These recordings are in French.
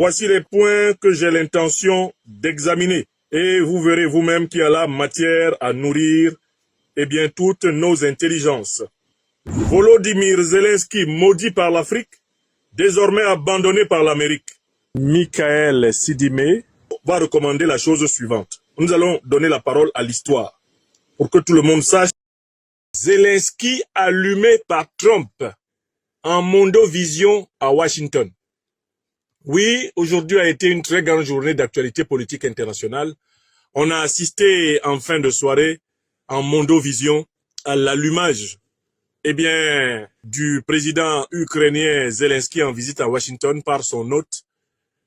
Voici les points que j'ai l'intention d'examiner. Et vous verrez vous-même qu'il y a là matière à nourrir toutes nos intelligences. Volodymyr Zelensky, maudit par l'Afrique, désormais abandonné par l'Amérique. Michael Sidimé va recommander la chose suivante. Nous allons donner la parole à l'histoire pour que tout le monde sache. Zelensky allumé par Trump en Mondovision à Washington. Oui, aujourd'hui a été une très grande journée d'actualité politique internationale. On a assisté en fin de soirée en Mondovision à l'allumage du président ukrainien Zelensky en visite à Washington par son hôte,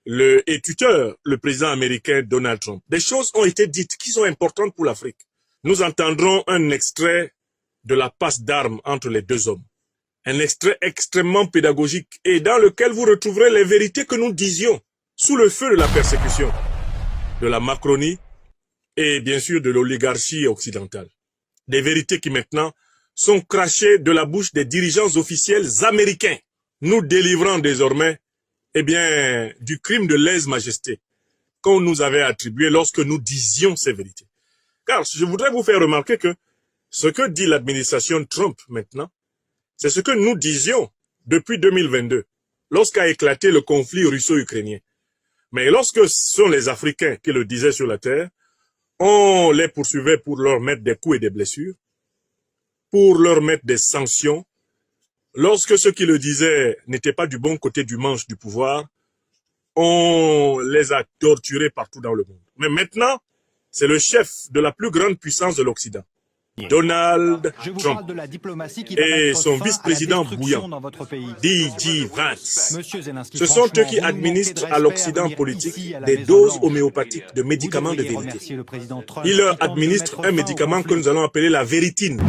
et tuteur, le président américain Donald Trump. Des choses ont été dites qui sont importantes pour l'Afrique. Nous entendrons un extrait de la passe d'armes entre les deux hommes. Un extrait extrêmement pédagogique et dans lequel vous retrouverez les vérités que nous disions sous le feu de la persécution, de la Macronie et bien sûr de l'oligarchie occidentale. Des vérités qui maintenant sont crachées de la bouche des dirigeants officiels américains, nous délivrant désormais du crime de lèse-majesté qu'on nous avait attribué lorsque nous disions ces vérités. Car je voudrais vous faire remarquer que ce que dit l'administration Trump maintenant, c'est ce que nous disions depuis 2022, lorsqu'a éclaté le conflit russo-ukrainien. Mais lorsque ce sont les Africains qui le disaient sur la terre, on les poursuivait pour leur mettre des coups et des blessures, pour leur mettre des sanctions. Lorsque ceux qui le disaient n'étaient pas du bon côté du manche du pouvoir, on les a torturés partout dans le monde. Mais maintenant, c'est le chef de la plus grande puissance de l'Occident, Donald Trump, et son vice-président bouillant, D.J. Vance. Ce sont eux qui administrent à l'Occident politique des doses homéopathiques de médicaments de vérité. Ils leur administrent un médicament que nous allons appeler la véritine,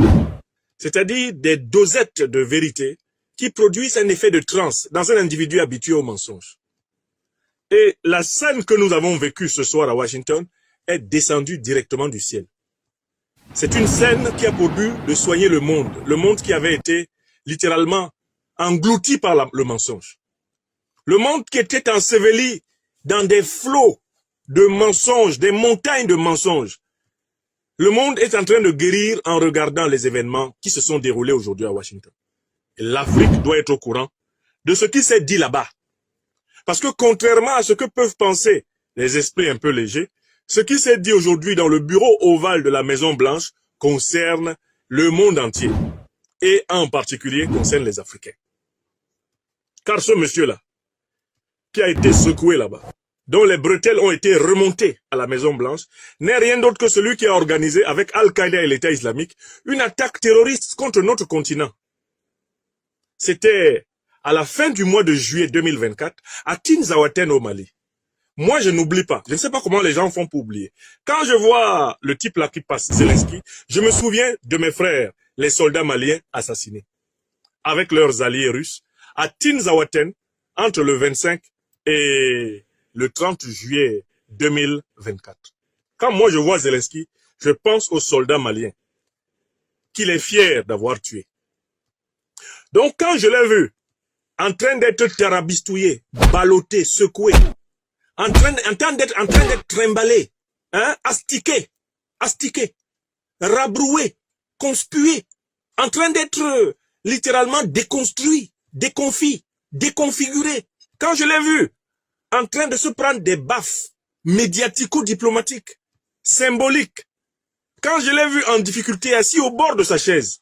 c'est-à-dire des dosettes de vérité qui produisent un effet de transe dans un individu habitué au mensonge. Et la scène que nous avons vécue ce soir à Washington est descendue directement du ciel. C'est une scène qui a pour but de soigner le monde qui avait été littéralement englouti par le mensonge. Le monde qui était enseveli dans des flots de mensonges, des montagnes de mensonges. Le monde est en train de guérir en regardant les événements qui se sont déroulés aujourd'hui à Washington. Et l'Afrique doit être au courant de ce qui s'est dit là-bas. Parce que contrairement à ce que peuvent penser les esprits un peu légers, ce qui s'est dit aujourd'hui dans le bureau ovale de la Maison Blanche concerne le monde entier. Et en particulier concerne les Africains. Car ce monsieur-là, qui a été secoué là-bas, dont les bretelles ont été remontées à la Maison Blanche, n'est rien d'autre que celui qui a organisé avec Al-Qaïda et l'État islamique une attaque terroriste contre notre continent. C'était à la fin du mois de juillet 2024 à Tinzaouaten au Mali. Moi, je n'oublie pas. Je ne sais pas comment les gens font pour oublier. Quand je vois le type là qui passe, Zelensky, je me souviens de mes frères, les soldats maliens assassinés, avec leurs alliés russes, à Tinzaouaten, entre le 25 et le 30 juillet 2024. Quand moi je vois Zelensky, je pense aux soldats maliens, qu'il est fier d'avoir tués. Donc quand je l'ai vu, en train d'être tarabistouillé, ballotté, secoué, en train d'être trimballé, astiqué, rabroué, conspué, en train d'être littéralement déconstruit, déconfit, déconfiguré. Quand je l'ai vu, en train de se prendre des baffes médiatico-diplomatiques, symboliques, quand je l'ai vu en difficulté assis au bord de sa chaise.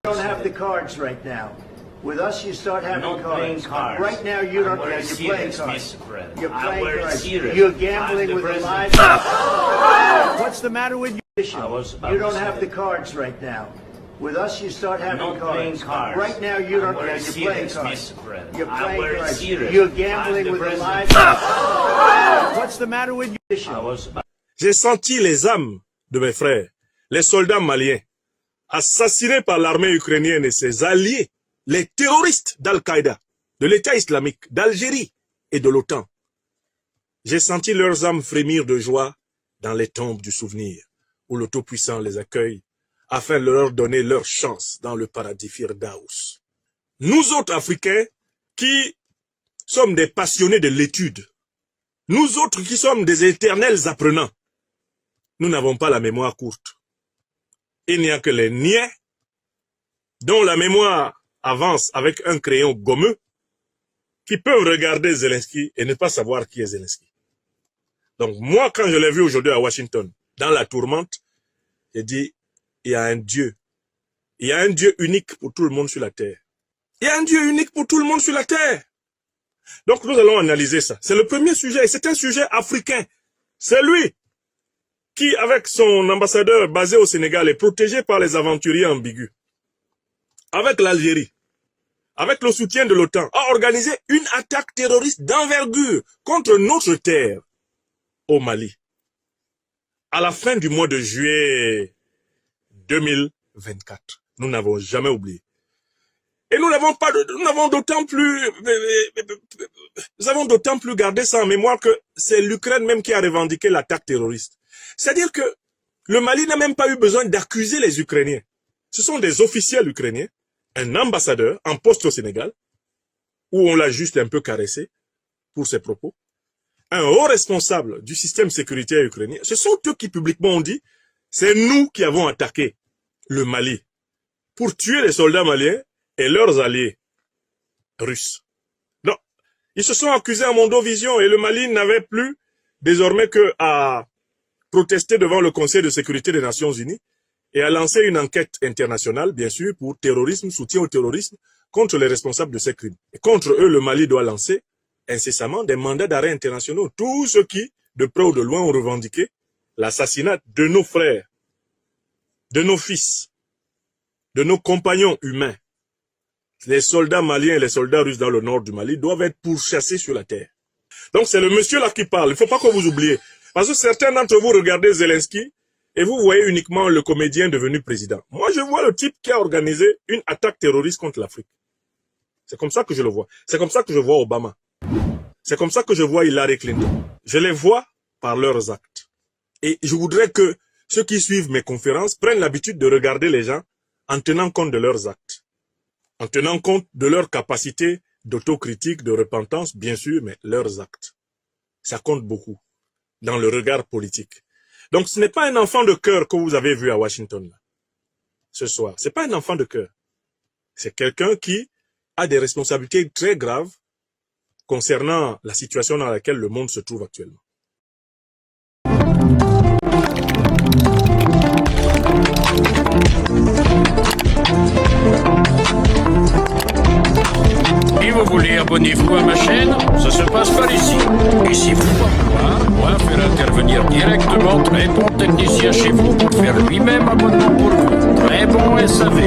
Don't have the cards right now. With us, you start having cards. Right now, you don't. Yeah, you're playing cards. You're playing cards. You're gambling with the lives. What's the matter with you? You don't have the cards right now. With us, you start having cards. Right now, you don't. Yeah, you're playing cards. You're playing cards. You're gambling with the lives. What's the matter with you? J'ai senti les âmes de mes frères, les soldats maliens, assassinés par l'armée ukrainienne et ses alliés, les terroristes d'Al-Qaïda, de l'État islamique, d'Algérie et de l'OTAN. J'ai senti leurs âmes frémir de joie dans les tombes du souvenir, où le Tout-Puissant les accueille, afin de leur donner leur chance dans le paradis Firdaus. Nous autres Africains qui sommes des passionnés de l'étude, nous autres qui sommes des éternels apprenants, nous n'avons pas la mémoire courte. Il n'y a que les niais dont la mémoire avance avec un crayon gommeux qui peuvent regarder Zelensky et ne pas savoir qui est Zelensky. Donc moi, quand je l'ai vu aujourd'hui à Washington, dans la tourmente, j'ai dit, il y a un Dieu. Il y a un Dieu unique pour tout le monde sur la terre. Il y a un Dieu unique pour tout le monde sur la terre. Donc nous allons analyser ça. C'est le premier sujet et c'est un sujet africain. C'est lui qui, avec son ambassadeur basé au Sénégal, est protégé par les aventuriers ambigus. Avec l'Algérie, avec le soutien de l'OTAN, a organisé une attaque terroriste d'envergure contre notre terre au Mali. À la fin du mois de juillet 2024. Nous n'avons jamais oublié. Et nous avons d'autant plus gardé ça en mémoire que c'est l'Ukraine même qui a revendiqué l'attaque terroriste. C'est-à-dire que le Mali n'a même pas eu besoin d'accuser les Ukrainiens. Ce sont des officiels ukrainiens, un ambassadeur en poste au Sénégal, où on l'a juste un peu caressé pour ses propos, un haut responsable du système sécuritaire ukrainien. Ce sont eux qui publiquement ont dit, c'est nous qui avons attaqué le Mali pour tuer les soldats maliens et leurs alliés russes. Non, ils se sont accusés à Mondovision et le Mali n'avait plus désormais que à protester devant le Conseil de sécurité des Nations Unies et à lancer une enquête internationale, bien sûr, pour terrorisme, soutien au terrorisme, contre les responsables de ces crimes. Et contre eux, le Mali doit lancer incessamment des mandats d'arrêt internationaux. Tous ceux qui, de près ou de loin, ont revendiqué l'assassinat de nos frères, de nos fils, de nos compagnons humains. Les soldats maliens et les soldats russes dans le nord du Mali doivent être pourchassés sur la terre. Donc c'est le monsieur là qui parle. Il ne faut pas que vous oubliez. Parce que certains d'entre vous regardez Zelensky et vous voyez uniquement le comédien devenu président. Moi, je vois le type qui a organisé une attaque terroriste contre l'Afrique. C'est comme ça que je le vois. C'est comme ça que je vois Obama. C'est comme ça que je vois Hillary Clinton. Je les vois par leurs actes. Et je voudrais que ceux qui suivent mes conférences prennent l'habitude de regarder les gens en tenant compte de leurs actes. En tenant compte de leur capacité d'autocritique, de repentance, bien sûr, mais leurs actes. Ça compte beaucoup dans le regard politique. Donc ce n'est pas un enfant de cœur que vous avez vu à Washington là, ce soir. C'est pas un enfant de cœur. C'est quelqu'un qui a des responsabilités très graves concernant la situation dans laquelle le monde se trouve actuellement. Si vous voulez, abonnez-vous à ma chaîne, ça se passe par ici. Et si vous moi faire intervenir directement très bon technicien chez vous pour faire lui-même abonnement pour vous. Très bon SAV.